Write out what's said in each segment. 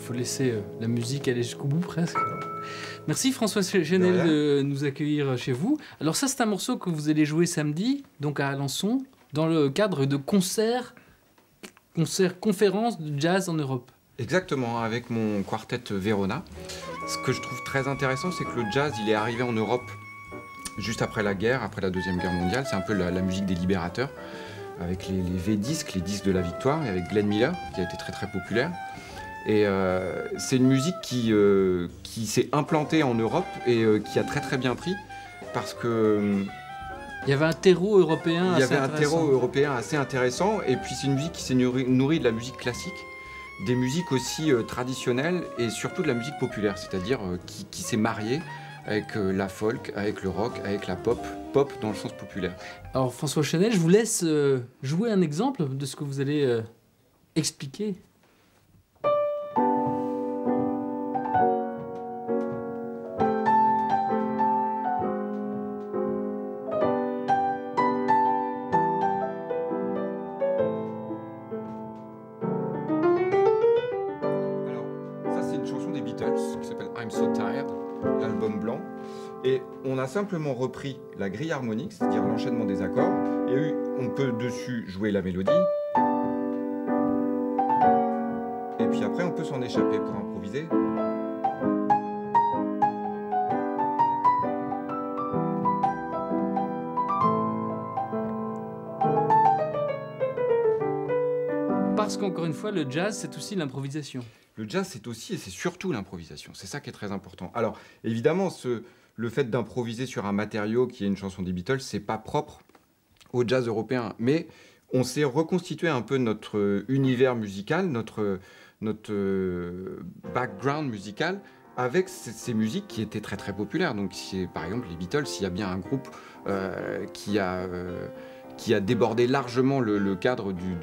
faut laisser la musique aller jusqu'au bout presque. Merci François Chenel de nous accueillir chez vous. Alors ça, c'est un morceau que vous allez jouer samedi, donc à Alençon, dans le cadre de conférences de jazz en Europe. Exactement, avec mon quartet Verona. Ce que je trouve très intéressant, c'est que le jazz, il est arrivé en Europe juste après la guerre, après la Deuxième Guerre mondiale. C'est un peu la musique des libérateurs, avec les V-disques, les disques de la victoire, et avec Glenn Miller, qui a été très très populaire. Et c'est une musique qui s'est implantée en Europe et qui a très très bien pris, parce que... Il y avait un terreau européen assez intéressant, et puis c'est une musique qui s'est nourrie de la musique classique, des musiques aussi traditionnelles et surtout de la musique populaire, c'est-à-dire qui s'est mariée avec la folk, avec le rock, avec la pop dans le sens populaire. Alors François Chenel, je vous laisse jouer un exemple de ce que vous allez expliquer. Qui s'appelle I'm So Tired, l'album blanc, et on a simplement repris la grille harmonique, c'est-à-dire l'enchaînement des accords, et on peut dessus jouer la mélodie, et puis après on peut s'en échapper pour improviser. Parce qu'encore une fois, le jazz, c'est aussi l'improvisation. Le jazz, c'est aussi et c'est surtout l'improvisation. C'est ça qui est très important. Alors, évidemment, le fait d'improviser sur un matériau qui est une chanson des Beatles, c'est pas propre au jazz européen. Mais on s'est reconstitué un peu notre univers musical, notre background musical, avec ces musiques qui étaient très très populaires. Donc, par exemple, les Beatles, s'il y a bien un groupe qui a débordé largement le cadre du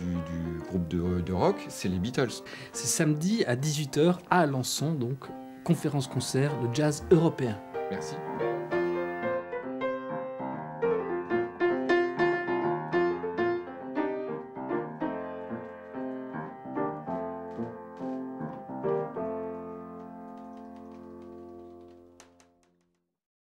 groupe de rock, c'est les Beatles. C'est samedi à 18h à Alençon, donc conférence-concert de jazz européen. Merci.